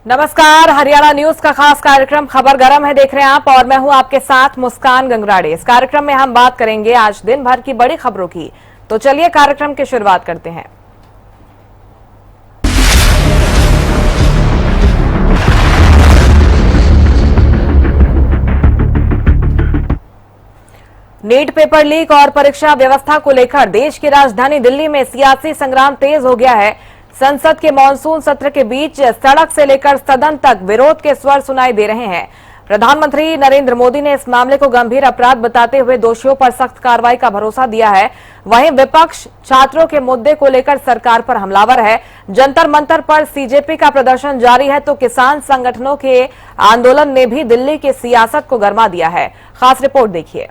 नमस्कार, हरियाणा न्यूज का खास कार्यक्रम खबर गरम है देख रहे हैं आप, और मैं हूं आपके साथ मुस्कान गंगराड़े। इस कार्यक्रम में हम बात करेंगे आज दिन भर की बड़ी खबरों की। तो चलिए कार्यक्रम की शुरुआत करते हैं। नीट पेपर लीक और परीक्षा व्यवस्था को लेकर देश की राजधानी दिल्ली में सियासी संग्राम तेज हो गया है। संसद के मानसून सत्र के बीच सड़क से लेकर सदन तक विरोध के स्वर सुनाई दे रहे हैं। प्रधानमंत्री नरेंद्र मोदी ने इस मामले को गंभीर अपराध बताते हुए दोषियों पर सख्त कार्रवाई का भरोसा दिया है। वहीं विपक्ष छात्रों के मुद्दे को लेकर सरकार पर हमलावर है। जंतर मंतर पर सीजेपी का प्रदर्शन जारी है, तो किसान संगठनों के आंदोलन ने भी दिल्ली की सियासत को गरमा दिया है। खास रिपोर्ट देखिए।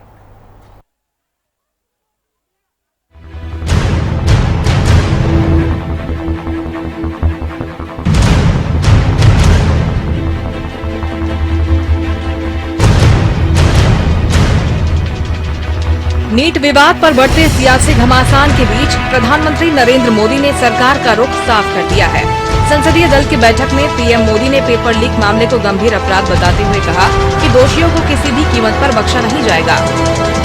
नीट विवाद पर बढ़ते सियासी घमासान के बीच प्रधानमंत्री नरेंद्र मोदी ने सरकार का रुख साफ कर दिया है। संसदीय दल की बैठक में पीएम मोदी ने पेपर लीक मामले को गंभीर अपराध बताते हुए कहा कि दोषियों को किसी भी कीमत पर बख्शा नहीं जाएगा।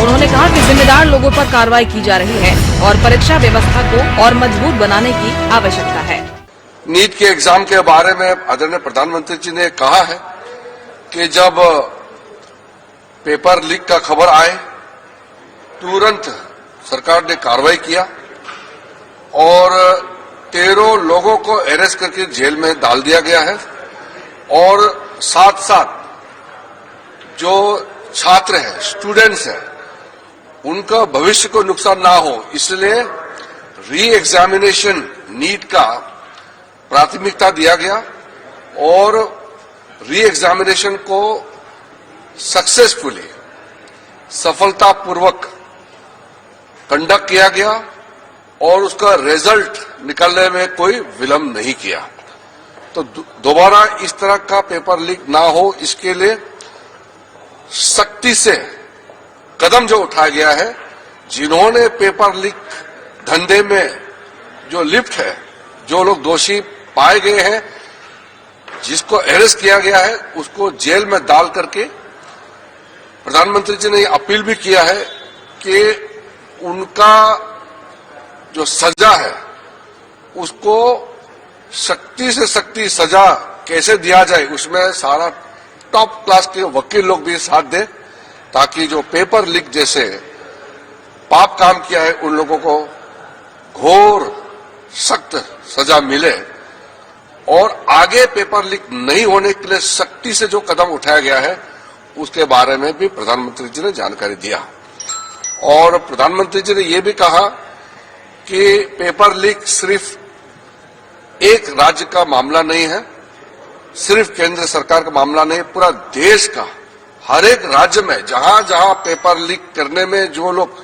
उन्होंने कहा कि जिम्मेदार लोगों पर कार्रवाई की जा रही है और परीक्षा व्यवस्था को और मजबूत बनाने की आवश्यकता है। नीट के एग्जाम के बारे में आदरणीय प्रधानमंत्री जी ने कहा है कि जब पेपर लीक का खबर आए तुरंत सरकार ने कार्रवाई किया और 13 लोगों को अरेस्ट करके जेल में डाल दिया गया है। और साथ साथ जो छात्र हैं, स्टूडेंट्स हैं, उनका भविष्य को नुकसान ना हो इसलिए री एग्जामिनेशन नीट का प्राथमिकता दिया गया और री एग्जामिनेशन को सक्सेसफुली, सफलतापूर्वक कंडक्ट किया गया और उसका रिजल्ट निकालने में कोई विलंब नहीं किया। तो दोबारा इस तरह का पेपर लीक ना हो इसके लिए सख्ती से कदम जो उठाया गया है। जिन्होंने पेपर लीक धंधे में जो लिप्त है, जो लोग दोषी पाए गए हैं, जिसको अरेस्ट किया गया है, उसको जेल में डाल करके प्रधानमंत्री जी ने अपील भी किया है कि उनका जो सजा है उसको सख्ती से सख्ती सजा कैसे दिया जाए, उसमें सारा टॉप क्लास के वकील लोग भी साथ दें ताकि जो पेपर लीक जैसे पाप काम किया है उन लोगों को घोर सख्त सजा मिले और आगे पेपर लीक नहीं होने के लिए सख्ती से जो कदम उठाया गया है उसके बारे में भी प्रधानमंत्री जी ने जानकारी दिया। और प्रधानमंत्री जी ने यह भी कहा कि पेपर लीक सिर्फ एक राज्य का मामला नहीं है, सिर्फ केंद्र सरकार का मामला नहीं, पूरा देश का हर एक राज्य में जहां जहां पेपर लीक करने में जो लोग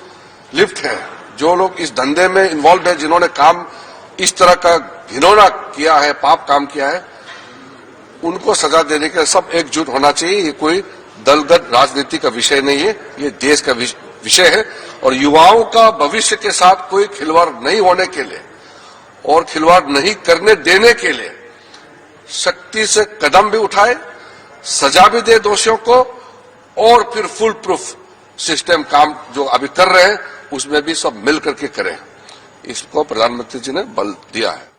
लिप्त हैं, जो लोग इस धंधे में इन्वॉल्व है, जिन्होंने काम इस तरह का घिनौना किया है, पाप काम किया है, उनको सजा देने के लिए सब एकजुट होना चाहिए। ये कोई दलगत राजनीति का विषय नहीं है, ये देश का विषय है और युवाओं का भविष्य के साथ कोई खिलवाड़ नहीं होने के लिए और खिलवाड़ नहीं करने देने के लिए सख्ती से कदम भी उठाए, सजा भी दे दोषियों को और फिर फुल प्रूफ सिस्टम काम जो अभी कर रहे हैं उसमें भी सब मिल करके करें। इसको प्रधानमंत्री जी ने बल दिया है।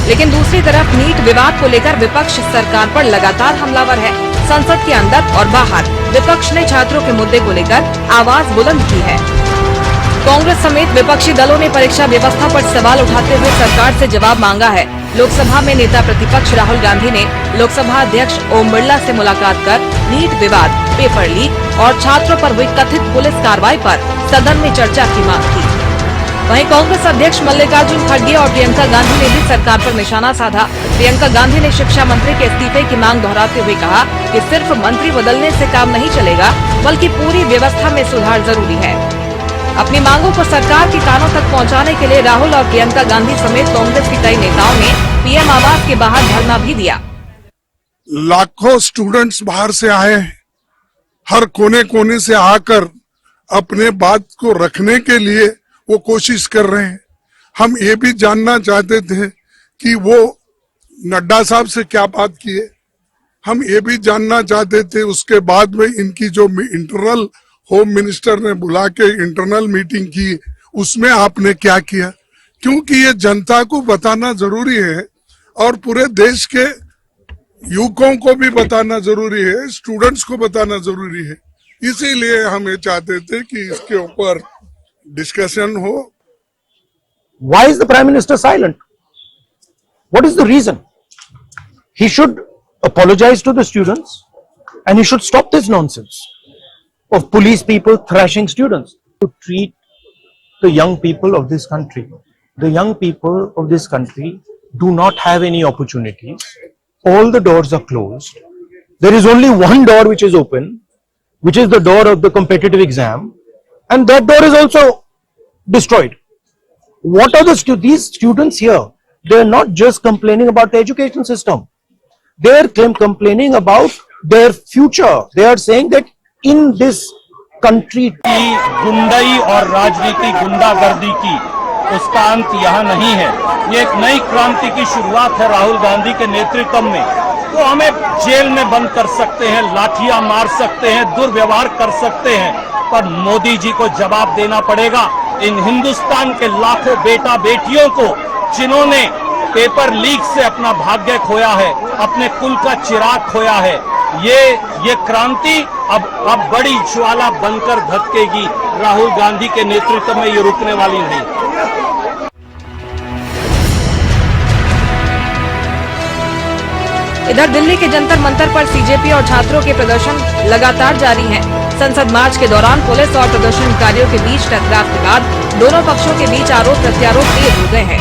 लेकिन दूसरी तरफ नीट विवाद को लेकर विपक्ष सरकार पर लगातार हमलावर है। संसद के अंदर और बाहर विपक्ष ने छात्रों के मुद्दे को लेकर आवाज बुलंद की है। कांग्रेस समेत विपक्षी दलों ने परीक्षा व्यवस्था पर सवाल उठाते हुए सरकार से जवाब मांगा है। लोकसभा में नेता प्रतिपक्ष राहुल गांधी ने लोकसभा अध्यक्ष ओम बिरला से मुलाकात कर नीट विवाद, पेपर लीक और छात्रों पर हुई कथित पुलिस कार्रवाई पर सदन में चर्चा की मांग की। वहीं कांग्रेस अध्यक्ष मल्लिकार्जुन खड़गे और प्रियंका गांधी ने भी सरकार पर निशाना साधा। प्रियंका गांधी ने शिक्षा मंत्री के इस्तीफे की मांग दोहराते हुए कहा कि सिर्फ मंत्री बदलने से काम नहीं चलेगा, बल्कि पूरी व्यवस्था में सुधार जरूरी है। अपनी मांगों को सरकार के कानों तक पहुंचाने के लिए राहुल और प्रियंका गांधी समेत कांग्रेस के कई नेताओं ने पीएम आवास के बाहर धरना भी दिया। लाखों स्टूडेंट्स बाहर से आए, हर कोने कोने से आकर अपने बात को रखने के लिए वो कोशिश कर रहे हैं। हम ये भी जानना चाहते थे कि वो नड्डा साहब से क्या बात की है, हम ये भी जानना चाहते थे। उसके बाद में इनकी जो इंटरनल होम मिनिस्टर ने बुला के इंटरनल मीटिंग की, उसमें आपने क्या किया? क्योंकि ये जनता को बताना जरूरी है और पूरे देश के युवकों को भी बताना जरूरी है, स्टूडेंट्स को बताना जरूरी है। इसीलिए हम ये चाहते थे कि इसके ऊपर डिस्कशन हो। Why is the Prime Minister silent? What is the reason? He should apologize to the students and he should stop this nonsense of police people thrashing students. To treat the young people of this country. The young people of this country do not have any opportunities. All the doors are closed. There is only one door which is open, which is the door of the competitive exam, and that door is also destroyed. What are these students here? They are not just complaining about the education system. They are complaining about their future. They are saying that in this country, गुंडाई और राजनीति गुंडागर्दी की उसका अंत यहाँ नहीं है। ये एक नई क्रांति की शुरुआत है राहुल गांधी के नेतृत्व में। तो हमें जेल में बंद कर सकते हैं, लाठियां मार सकते हैं, दुर्व्यवहार कर सकते हैं, पर मोदी जी को जवाब देना पड़ेगा इन हिंदुस्तान के लाखों बेटा बेटियों को जिन्होंने पेपर लीक से अपना भाग्य खोया है, अपने कुल का चिराग खोया है। ये क्रांति अब बड़ी ज्वाला बनकर धधकेगी। राहुल गांधी के नेतृत्व में ये रुकने वाली नहीं। इधर दिल्ली के जंतर मंतर पर सीजेपी और छात्रों के प्रदर्शन लगातार जारी हैं। संसद मार्च के दौरान पुलिस और प्रदर्शनकारियों के बीच टकराव के बाद दोनों पक्षों के बीच आरोप प्रत्यारोप तेज हो गए हैं।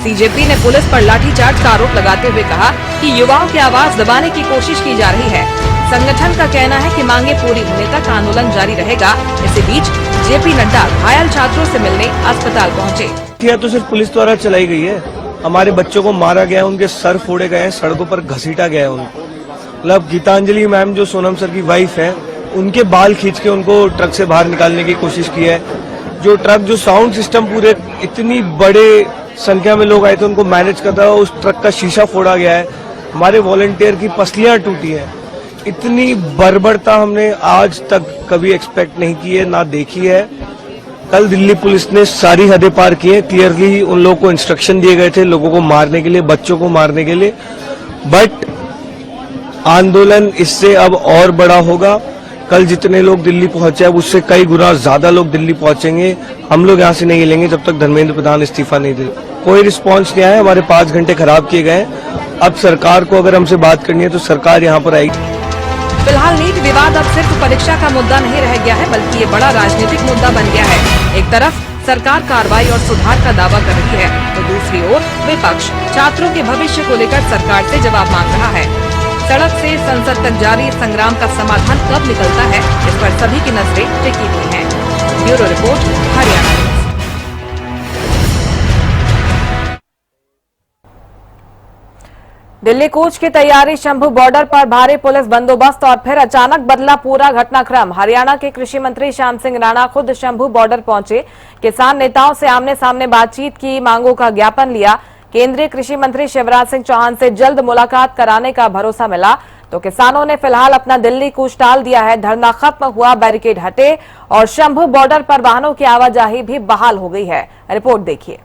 सीजेपी ने पुलिस पर लाठीचार्ज का आरोप लगाते हुए कहा कि युवाओं की आवाज दबाने की कोशिश की जा रही है। संगठन का कहना है कि मांगे पूरी होने तक आंदोलन जारी रहेगा। इसी बीच जेपी नड्डा घायल छात्रों से मिलने अस्पताल पहुंचे। यह तो सिर्फ पुलिस द्वारा चलाई गई है। हमारे बच्चों को मारा गया, उनके सर फोड़े गए हैं, सड़कों पर घसीटा गया है उनको। मतलब गीतांजलि मैम जो सोनम सर की वाइफ है, उनके बाल खींच के उनको ट्रक से बाहर निकालने की कोशिश की है। जो ट्रक जो साउंड सिस्टम पूरे इतनी बड़े संख्या में लोग आए थे उनको मैनेज करता है, उस ट्रक का शीशा फोड़ा गया है। हमारे वॉलंटियर की पसलियां टूटी हैं। इतनी बर्बरता हमने आज तक कभी एक्सपेक्ट नहीं की है, ना देखी है। कल दिल्ली पुलिस ने सारी हदें पार की है। क्लियरली उन लोगों को इंस्ट्रक्शन दिए गए थे लोगों को मारने के लिए, बच्चों को मारने के लिए। बट आंदोलन इससे अब और बड़ा होगा। कल जितने लोग दिल्ली पहुंचे अब उससे कई गुना ज्यादा लोग दिल्ली पहुंचेंगे। हम लोग यहाँ से नहीं हिलेंगे जब तक धर्मेंद्र प्रधान इस्तीफा नहीं दे। कोई रिस्पांस नहीं आया। हमारे 5 घंटे खराब किए गए। अब सरकार को अगर हमसे बात करनी है तो सरकार यहाँ पर आएगी। फिलहाल नीट विवाद अब सिर्फ परीक्षा का मुद्दा नहीं रह गया है, बल्कि ये बड़ा राजनीतिक मुद्दा बन गया है। एक तरफ सरकार कार्रवाई और सुधार का दावा कर रही है, तो दूसरी ओर विपक्ष छात्रों के भविष्य को लेकर सरकार से जवाब मांग रहा है। सड़क से संसद तक जारी संग्राम का समाधान कब निकलता है, इस पर सभी की नजरें टिकी हुई हैं। Bureau report, Haryana. दिल्ली कूच की तैयारी, शंभू बॉर्डर पर भारी पुलिस बंदोबस्त और फिर अचानक बदला पूरा घटनाक्रम। हरियाणा के कृषि मंत्री श्याम सिंह राणा खुद शंभू बॉर्डर पहुंचे, किसान नेताओं से आमने सामने बातचीत की, मांगों का ज्ञापन लिया। केंद्रीय कृषि मंत्री शिवराज सिंह चौहान से जल्द मुलाकात कराने का भरोसा मिला, तो किसानों ने फिलहाल अपना दिल्ली कूच टाल दिया है। धरना खत्म हुआ, बैरिकेड हटे और शंभू बॉर्डर पर वाहनों की आवाजाही भी बहाल हो गई है। रिपोर्ट देखिए।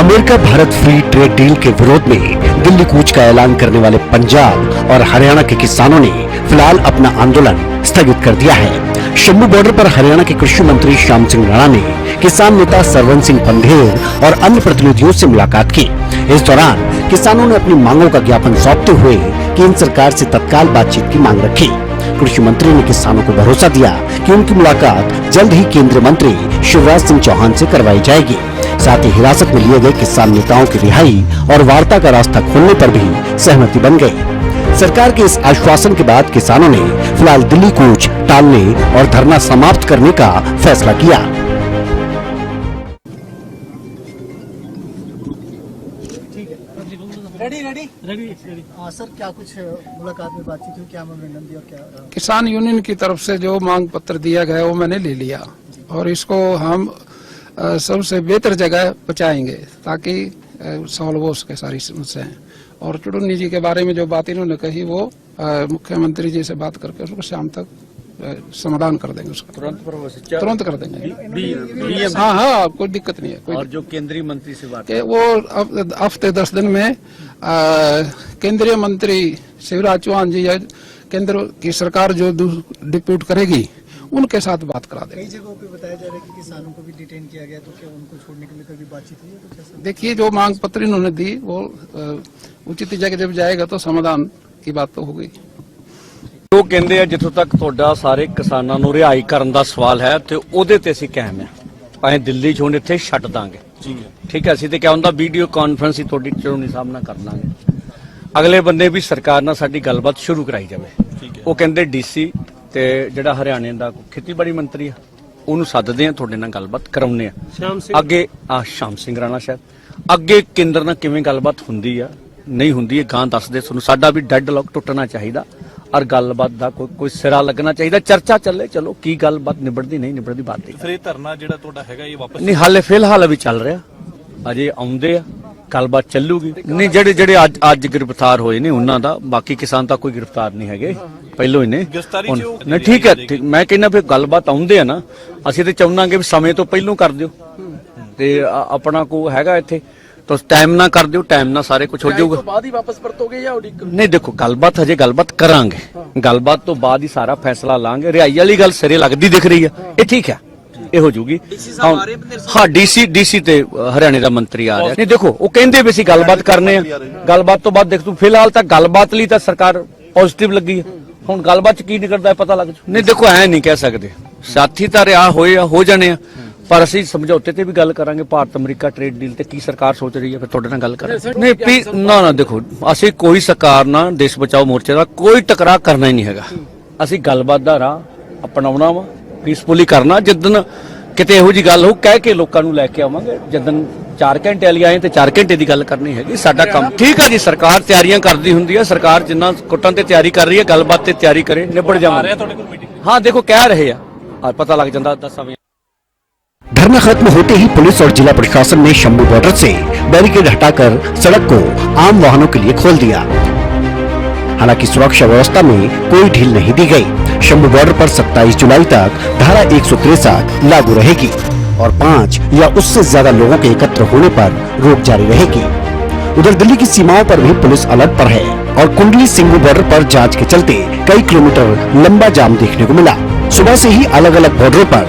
America Bharat free trade deal के विरोध में दिल्ली कूच का ऐलान करने वाले पंजाब और हरियाणा के किसानों ने फिलहाल अपना आंदोलन स्थगित कर दिया है। शंभू बॉर्डर पर हरियाणा के कृषि मंत्री श्याम सिंह राणा ने किसान नेता सरवन सिंह पंधेर और अन्य प्रतिनिधियों से मुलाकात की। इस दौरान किसानों ने अपनी मांगों का ज्ञापन सौंपते हुए केंद्र सरकार से तत्काल बातचीत की मांग रखी। कृषि मंत्री ने किसानों को भरोसा दिया कि उनकी मुलाकात जल्द ही केंद्रीय मंत्री शिवराज सिंह चौहान से करवाई जाएगी। साथ ही हिरासत में लिए गए किसान नेताओं की रिहाई और वार्ता का रास्ता खोलने पर भी सहमति बन गई। सरकार के इस आश्वासन के बाद किसानों ने फिलहाल दिल्ली कूच टालने और धरना समाप्त करने का फैसला किया। सर क्या कुछ मुलाकात में बातचीत हुई, क्या मेमोरेंडम दिया और क्या किसान यूनियन की तरफ से जो मांग पत्र दिया गया वो मैंने ले लिया और इसको हम सबसे बेहतर जगह पहुंचाएंगे ताकि सॉल्व हो सके सारी समस्याएं। और चुड़ुन्नी जी के बारे में जो बात इन्होंने कही वो मुख्यमंत्री जी से बात करके उसको शाम तक समाधान कर देंगे, उसका तुरंत कर देंगे। हाँ, कोई दिक्कत नहीं है। और जो केंद्रीय मंत्री से बात वो हफ्ते 10 दिन में केंद्रीय मंत्री शिवराज चौहान जी या केंद्र की सरकार जो डिप्यूट करेगी उनके साथ बात करा देंगे। कई जगहों पे बताया जा रहा है कि किसानों को भी डिटेन किया गया, तो क्या उनको छोड़ने के लिए कभी बातचीत हुई है कुछ ऐसा? देखिए, जो मांग पत्र इन्होंने दी वो उचित जगह जब जाएगा तो समाधान की बात तो होगी। ਉਹ ਕਹਿੰਦੇ ਆ ਜਿੱਥੋਂ ਤੱਕ ਤੁਹਾਡਾ ਸਾਰੇ ਕਿਸਾਨਾਂ ਨੂੰ ਰਿਹਾਈ ਕਰਨ ਦਾ ਸਵਾਲ ਹੈ ਤੇ ਉਹਦੇ ਤੇ ਅਸੀਂ ਕਾਇਮ ਆ। ਅਸੀਂ ਦਿੱਲੀ ਚੋਂ ਇੱਥੇ ਛੱਡ ਦਾਂਗੇ, ਠੀਕ ਹੈ। ਅਸੀਂ ਤੇ ਕਿਹਾ ਹੁੰਦਾ ਵੀਡੀਓ ਕਾਨਫਰੰਸ ਹੀ ਤੁਹਾਡੀ ਚੜ੍ਹਨੀ ਸਾਹਮਣਾ ਕਰ ਲਾਂਗੇ। ਅਗਲੇ ਬੰਦੇ ਵੀ ਸਰਕਾਰ ਨਾਲ ਸਾਡੀ ਗੱਲਬਾਤ ਸ਼ੁਰੂ ਕਰਾਈ ਜਾਵੇ। ਉਹ ਕਹਿੰਦੇ ਡੀਸੀ ਤੇ ਜਿਹੜਾ ਹਰਿਆਣੇ ਦਾ ਖੇਤੀਬਾੜੀ ਮੰਤਰੀ ਆ ਉਹਨੂੰ ਸੱਦਦੇ ਆ, ਤੁਹਾਡੇ ਨਾਲ ਗੱਲਬਾਤ ਕਰਾਉਣੇ ਆ। ਅੱਗੇ ਸ਼ਾਮ ਸਿੰਘ ਰਾਣਾ ਸਾਹਿਬ ਅੱਗੇ ਕੇਂਦਰ ਨਾਲ ਕਿਵੇਂ ਗੱਲਬਾਤ ਹੁੰਦੀ ਆ ਨਹੀਂ ਹੁੰਦੀ ਹੈ ਗਾਂ ਦੱਸਦੇ ਤੁਹਾਨੂੰ। ਸਾਡਾ ਵੀ ਡੈਡ ਲੌਕ ਟੁੱਟਣਾ ਚਾਹੀਦਾ और गलबात का कोई सिरा लगना चाहिए, चर्चा चले। चलो की गलबात निबड़ती नहीं निबड़ती बात नहीं। धरना जिहड़ा तुहाडा हैगा ये वापस नहीं, हाले फिलहाल अभी चल रहा, अजे आउंदे आ, गलबात चलूगी। नहीं, जेडे अज गिरफ्तार होए ने उन्हां दा, बाकी किसान तां कोई गिरफ्तार नहीं हैगे, पहलों ही ने। नहीं ठीक है, ठीक। मैं कहना फिर गलबात आउंदे आ ना, असीं ते चाहुंदांगे भी समय तो पहलों कर दिओ ते अपना को हैगा इत्थे तो टाइम ना कर दिओ, टाइम ना सारे कुछ हो जाऊगा। बाद ही वापस परतोगे या नहीं, देखो गलबात हजे गलबात करांगे, गलबात तो बाद ही सारा फैसला लांगे। रिहाई वाली गल सिरे लगदी दिख रही है, ये ठीक है, ये हो जूगी। हाँ, डीसी ते हरियाणे दा मंत्री आ रहा। नहीं देखो, वो कहंदे भी सी गलबात करने आ, गलबात तो बाद देख तू फिलहाल तक गलबात लई तां सरकार पॉजिटिव लगी है। हुण गलबात की निकलदा है पता लग जू। नहीं देखो, ऐ नहीं कह सकदे, साथी तां रिहा होए हो जाने आ, पर ਅਸੀਂ ਸਮਝੌਤੇ ਤੇ ਵੀ ਗੱਲ ਕਰਾਂਗੇ। ਭਾਰਤ ਅਮਰੀਕਾ ਟ੍ਰੇਡ ਡੀਲ ਤੇ ਕੀ ਸਰਕਾਰ ਸੋਚ ਰਹੀ ਹੈ ਫਿਰ ਤੁਹਾਡੇ ਨਾਲ ਗੱਲ ਕਰਾਂਗੇ। ਨਹੀਂ ਨਾ ਦੇਖੋ, ਅਸੀਂ ਕੋਈ ਸਰਕਾਰ ਨਾਲ ਦੇਸ਼ ਬਚਾਓ ਮੋਰਚੇ ਦਾ ਕੋਈ ਟਕਰਾਅ ਕਰਨਾ ਹੀ ਨਹੀਂ ਹੈਗਾ। ਅਸੀਂ ਗੱਲਬਾਤ ਦਾ ਰਾਹ ਅਪਣਾਉਣਾ ਵਾ, ਪੀਸਫੁਲੀ ਕਰਨਾ। ਜਿੱਦਣ ਕਿਤੇ ਇਹੋ ਜੀ ਗੱਲ ਹੋ ਕਹਿ ਕੇ ਲੋਕਾਂ ਨੂੰ ਲੈ ਕੇ ਆਵਾਂਗੇ। ਜਿੱਦਣ 4 ਘੰਟੇ ਵਾਲੀ ਆਏ ਤੇ 4 ਘੰਟੇ ਦੀ ਗੱਲ ਕਰਨੀ ਹੈਗੀ, ਸਾਡਾ ਕੰਮ। ਠੀਕ ਹੈ ਜੀ, ਸਰਕਾਰ ਤਿਆਰੀਆਂ ਕਰਦੀ ਹੁੰਦੀ ਹੈ, ਸਰਕਾਰ ਜਿੰਨਾ ਕੁੱਟਣ ਤੇ ਤਿਆਰੀ ਕਰ ਰਹੀ ਹੈ, ਗੱਲਬਾਤ ਤੇ ਤਿਆਰੀ ਕਰੇ, ਨਿਬੜ ਜਾਵਾਂਗੇ। ਹਾਂ ਦੇਖੋ, ਕਹਿ ਰਹੇ ਆ, ਪਤਾ ਲੱਗ ਜਾਂਦਾ 10 धरना खत्म होते ही पुलिस और जिला प्रशासन ने शंभू बॉर्डर से बैरिकेड हटाकर सड़क को आम वाहनों के लिए खोल दिया। हालांकि सुरक्षा व्यवस्था में कोई ढील नहीं दी गई। शंभू बॉर्डर पर 27 जुलाई तक धारा 163 लागू रहेगी और 5 या उससे ज्यादा लोगों के एकत्र होने पर रोक जारी रहेगी। उधर दिल्ली की सीमाओं पर भी पुलिस अलर्ट पर है और कुंडली सिंघू बॉर्डर पर जांच के चलते कई किलोमीटर लंबा जाम देखने को मिला। सुबह से ही अलग अलग बॉर्डरों पर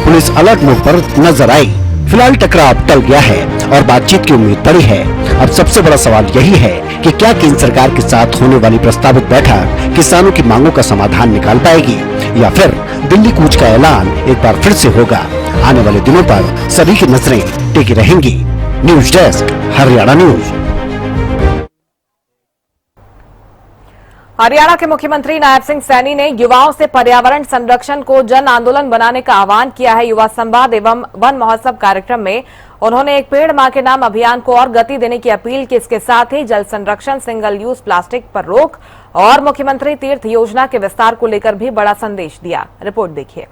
पुलिस अलर्ट मोड पर नजर आई। फिलहाल टकराव टल गया है और बातचीत की उम्मीद बढ़ी है। अब सबसे बड़ा सवाल यही है कि क्या केंद्र सरकार के साथ होने वाली प्रस्तावित बैठक किसानों की मांगों का समाधान निकाल पाएगी या फिर दिल्ली कूच का ऐलान एक बार फिर से होगा। आने वाले दिनों पर सभी की नजरें टिकी रहेंगी। News desk, Haryana news. Haryana के मुख्यमंत्री नायब सिंह सैनी ने युवाओं से पर्यावरण संरक्षण को जन आंदोलन बनाने का आह्वान किया है। युवा संवाद एवं वन महोत्सव कार्यक्रम में उन्होंने एक पेड़ मां के नाम अभियान को और गति देने की अपील की। इसके साथ ही जल संरक्षण, सिंगल यूज प्लास्टिक पर रोक और मुख्यमंत्री तीर्थ योजना के विस्तार को लेकर भी बड़ा संदेश दिया। रिपोर्ट देखिए।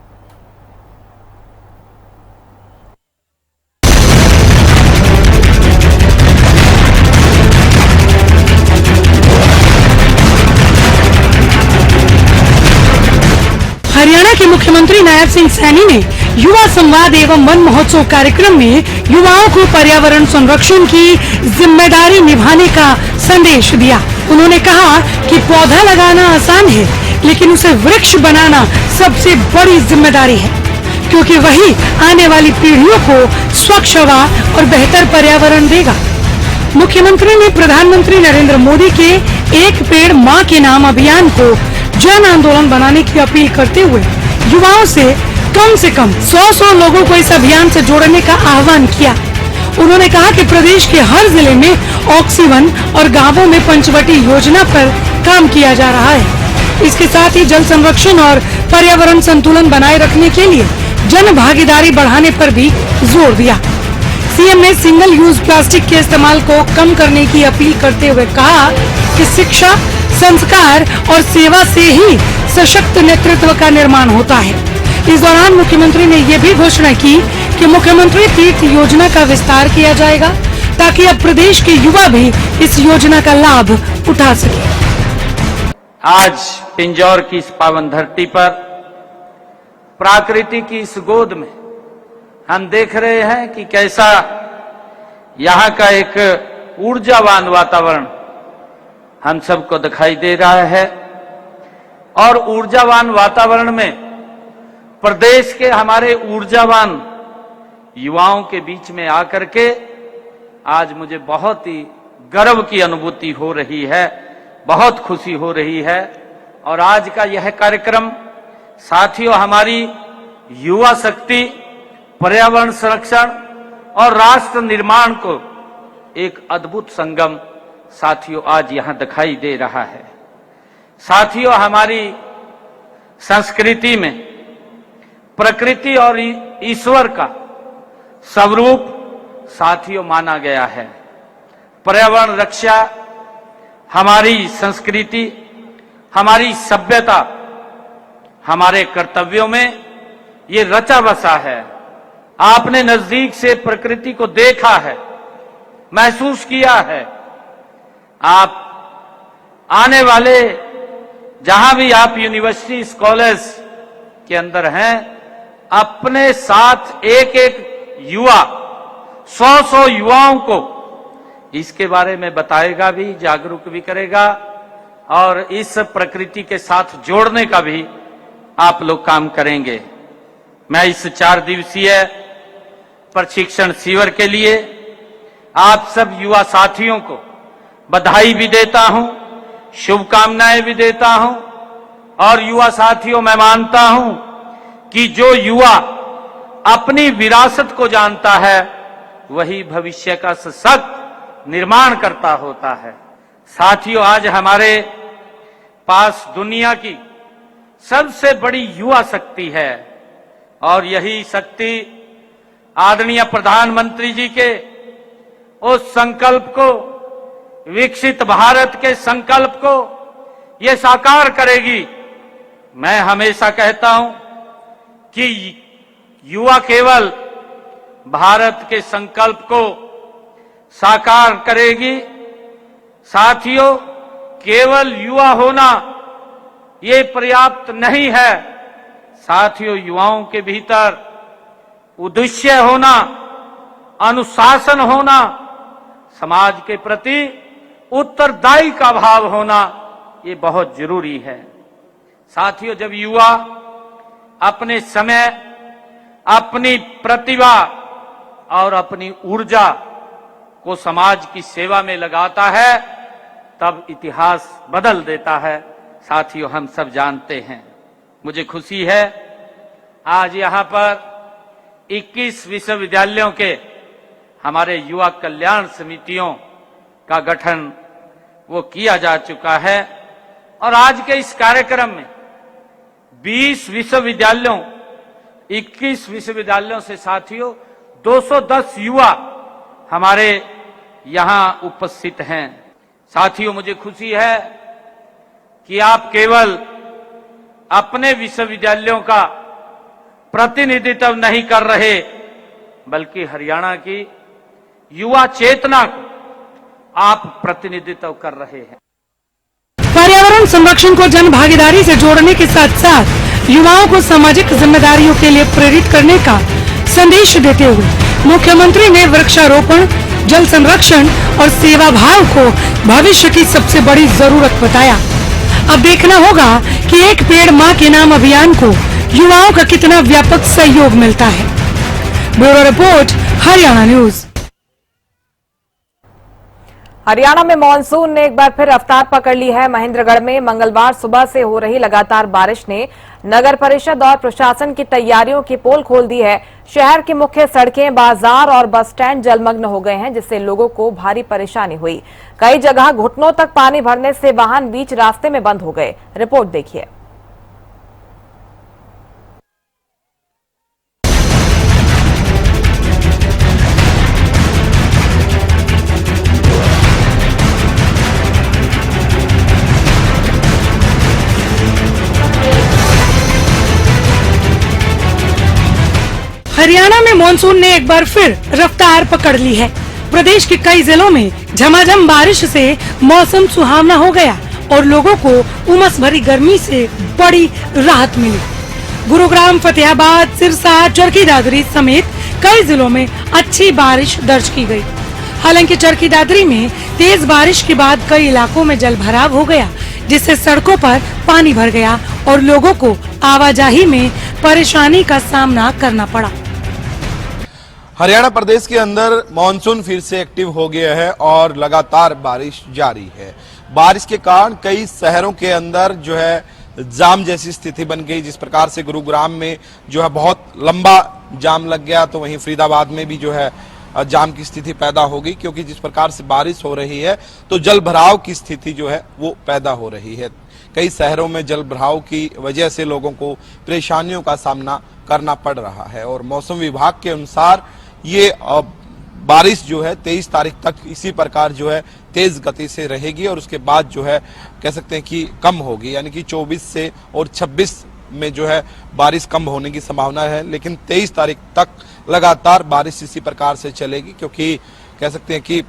हरियाणा के मुख्यमंत्री नायब सिंह सैनी ने युवा संवाद एवं वन महोत्सव कार्यक्रम में युवाओं को पर्यावरण संरक्षण की जिम्मेदारी निभाने का संदेश दिया। उन्होंने कहा कि पौधा लगाना आसान है, लेकिन उसे वृक्ष बनाना सबसे बड़ी जिम्मेदारी है, क्योंकि वही आने वाली पीढ़ियों को स्वच्छ हवा और बेहतर पर्यावरण देगा। मुख्यमंत्री ने प्रधानमंत्री नरेंद्र मोदी के एक पेड़ मां के नाम अभियान को जन आंदोलन बनाने की अपील करते हुए युवाओं से कम 100 लोगों को इस अभियान से जोड़ने का आह्वान किया। उन्होंने कहा कि प्रदेश के हर जिले में ऑक्सीवन और गांवों में पंचवटी योजना पर काम किया जा रहा है। इसके साथ ही जल संरक्षण और पर्यावरण संतुलन बनाए रखने के लिए जन भागीदारी बढ़ाने पर भी जोर दिया। सीएम ने सिंगल यूज प्लास्टिक के इस्तेमाल को कम करने की अपील करते हुए कहा कि शिक्षा, संस्कार और सेवा से ही सशक्त नेतृत्व का निर्माण होता है। इस दौरान मुख्यमंत्री ने ये भी घोषणा की कि मुख्यमंत्री तीर्थ योजना का विस्तार किया जाएगा ताकि अब प्रदेश के युवा भी इस योजना का लाभ उठा सके। आज पिंजौर की इस पावन धरती पर प्रकृति की इस गोद में हम देख रहे हैं कि कैसा यहाँ का एक ऊर्जावान वातावरण हम सबको दिखाई दे रहा है और ऊर्जावान वातावरण में प्रदेश के हमारे ऊर्जावान युवाओं के बीच में आकर के आज मुझे बहुत ही गर्व की अनुभूति हो रही है, बहुत खुशी हो रही है। और आज का यह कार्यक्रम साथियों हमारी युवा शक्ति, पर्यावरण संरक्षण और राष्ट्र निर्माण को एक अद्भुत संगम साथियों आज यहां दिखाई दे रहा है। साथियों हमारी संस्कृति में प्रकृति और ईश्वर का स्वरूप साथियों माना गया है। पर्यावरण रक्षा हमारी संस्कृति, हमारी सभ्यता, हमारे कर्तव्यों में ये रचा बसा है। आपने नजदीक से प्रकृति को देखा है, महसूस किया है। आप आने वाले जहां भी आप यूनिवर्सिटी, कॉलेज के अंदर हैं, अपने साथ एक एक युवा, 100 युवाओं को इसके बारे में बताएगा भी, जागरूक भी करेगा और इस प्रकृति के साथ जोड़ने का भी आप लोग काम करेंगे। मैं इस 4 दिवसीय प्रशिक्षण शिविर के लिए आप सब युवा साथियों को बधाई भी देता हूं, शुभकामनाएं भी देता हूं। और युवा साथियों, मैं मानता हूं कि जो युवा अपनी विरासत को जानता है वही भविष्य का सशक्त निर्माण करता होता है। साथियों, आज हमारे पास दुनिया की सबसे बड़ी युवा शक्ति है और यही शक्ति आदरणीय प्रधानमंत्री जी के उस संकल्प को, विकसित भारत के संकल्प को ये साकार करेगी। मैं हमेशा कहता हूं कि युवा केवल भारत के संकल्प को साकार करेगी। साथियों, केवल युवा होना ये पर्याप्त नहीं है। साथियों, युवाओं के भीतर उद्देश्य होना, अनुशासन होना, समाज के प्रति उत्तरदायी का भाव होना ये बहुत जरूरी है। साथियों, जब युवा अपने समय, अपनी प्रतिभा और अपनी ऊर्जा को समाज की सेवा में लगाता है तब इतिहास बदल देता है। साथियों, हम सब जानते हैं। मुझे खुशी है आज यहां पर 21 विश्वविद्यालयों के हमारे युवा कल्याण समितियों का गठन वो किया जा चुका है और आज के इस कार्यक्रम में 20 विश्वविद्यालयों, 21 विश्वविद्यालयों से साथियों 210 युवा हमारे यहां उपस्थित हैं। साथियों, मुझे खुशी है कि आप केवल अपने विश्वविद्यालयों का प्रतिनिधित्व नहीं कर रहे बल्कि हरियाणा की युवा चेतना को आप प्रतिनिधित्व कर रहे हैं। पर्यावरण संरक्षण को जन भागीदारी से जोड़ने के साथ साथ युवाओं को सामाजिक जिम्मेदारियों के लिए प्रेरित करने का संदेश देते हुए मुख्यमंत्री ने वृक्षारोपण, जल संरक्षण और सेवा भाव को भविष्य की सबसे बड़ी जरूरत बताया। अब देखना होगा कि एक पेड़ मां के नाम अभियान को युवाओं का कितना व्यापक सहयोग मिलता है। Bureau report, Haryana news. Haryana में मानसून ने एक बार फिर रफ्तार पकड़ ली है। महेंद्रगढ़ में मंगलवार सुबह से हो रही लगातार बारिश ने नगर परिषद और प्रशासन की तैयारियों की पोल खोल दी है। शहर की मुख्य सड़कें, बाजार और बस स्टैंड जलमग्न हो गए हैं, जिससे लोगों को भारी परेशानी हुई। कई जगह घुटनों तक पानी भरने से वाहन बीच रास्ते में बंद हो गए। रिपोर्ट देखिए। हरियाणा में मॉनसून ने एक बार फिर रफ्तार पकड़ ली है। प्रदेश के कई जिलों में झमाझम बारिश से मौसम सुहावना हो गया और लोगों को उमस भरी गर्मी से बड़ी राहत मिली। गुरुग्राम, फतेहाबाद, सिरसा, चरखी दादरी समेत कई जिलों में अच्छी बारिश दर्ज की गई। हालांकि चरखी दादरी में तेज बारिश के बाद कई इलाकों में जल भराव हो गया, जिससे सड़कों पर पानी भर गया और लोगों को आवाजाही में परेशानी का सामना करना पड़ा। हरियाणा प्रदेश के अंदर मानसून फिर से एक्टिव हो गया है और लगातार बारिश जारी है। बारिश के कारण कई शहरों के अंदर जो है जाम जैसी स्थिति बन गई। जिस प्रकार से गुरुग्राम में जो है बहुत लंबा जाम लग गया, तो वहीं फरीदाबाद में भी जो है जाम की स्थिति पैदा हो गई, क्योंकि जिस प्रकार से बारिश हो रही है तो जल भराव की स्थिति जो है वो पैदा हो रही है। कई शहरों में जल भराव की वजह से लोगों को परेशानियों का सामना करना पड़ रहा है और मौसम विभाग के अनुसार ये बारिश जो है 23 तारीख तक इसी प्रकार जो है तेज गति से रहेगी और उसके बाद जो है कह सकते हैं कि कम होगी, यानी कि 24 से और 26 में जो है बारिश कम होने की संभावना है। लेकिन 23 तारीख तक लगातार बारिश इसी प्रकार से चलेगी, क्योंकि कह सकते हैं कि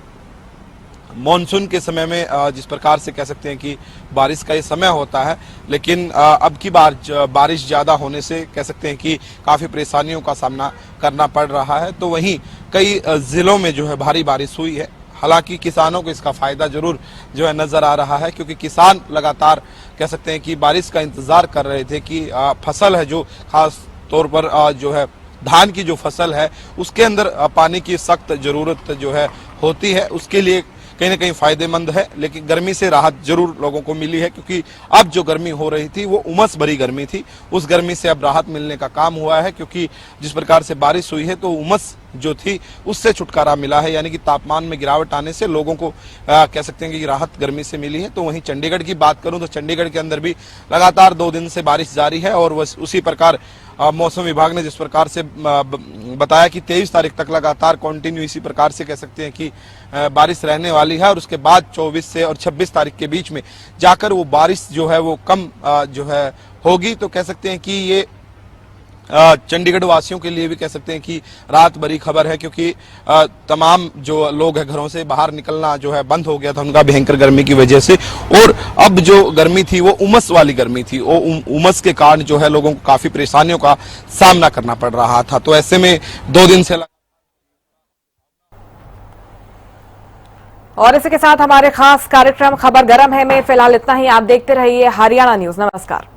मॉनसून के समय में जिस प्रकार से कह सकते हैं कि बारिश का ये समय होता है, लेकिन अब की बार बारिश ज्यादा होने से कह सकते हैं कि काफी परेशानियों का सामना करना पड़ रहा है। तो वहीं कई जिलों में जो है भारी बारिश हुई है। हालांकि किसानों को इसका फायदा जरूर जो है नजर आ रहा है, क्योंकि किसान लगातार कह सकते हैं कि बारिश का इंतजार कर रहे थे कि फसल है जो खास तौर पर जो है धान की जो फसल है उसके अंदर पानी की सख्त जरूरत जो है होती है, उसके लिए कहीं ना कहीं फायदेमंद है। लेकिन गर्मी से राहत जरूर लोगों को मिली है, क्योंकि अब जो गर्मी हो रही थी वो उमस भरी गर्मी थी, उस गर्मी से अब राहत मिलने का काम हुआ है। क्योंकि जिस प्रकार से बारिश हुई है तो उमस जो थी उससे छुटकारा मिला है, यानी कि तापमान में गिरावट आने से लोगों को कह सकते हैं कि राहत गर्मी से मिली है। तो वहीं चंडीगढ़ की बात करूं तो चंडीगढ़ के अंदर भी लगातार 2 दिन से बारिश जारी है और उसी प्रकार मौसम विभाग ने जिस प्रकार से बताया कि 23 तारीख तक लगातार कंटिन्यू इसी प्रकार से कह सकते हैं कि बारिश रहने वाली है और उसके बाद 24 से और 26 तारीख के बीच में जाकर वो बारिश जो है वो कम जो है होगी। तो कह सकते हैं कि ये चंडीगढ़ वासियों के लिए भी कह सकते हैं कि राहत भरी खबर है, क्योंकि तमाम जो लोग हैं घरों से बाहर निकलना जो है बंद हो गया था उनका भयंकर गर्मी की वजह से, और अब जो गर्मी थी वो उमस वाली गर्मी थी। वो उमस के कारण जो है लोगों को काफी परेशानियों का सामना करना पड़ रहा था। तो ऐसे में 2 दिन से और इसी के साथ हमारे खास कार्यक्रम खबर गरम है में फिलहाल इतना ही। आप देखते रहिए हरियाणा न्यूज। नमस्कार।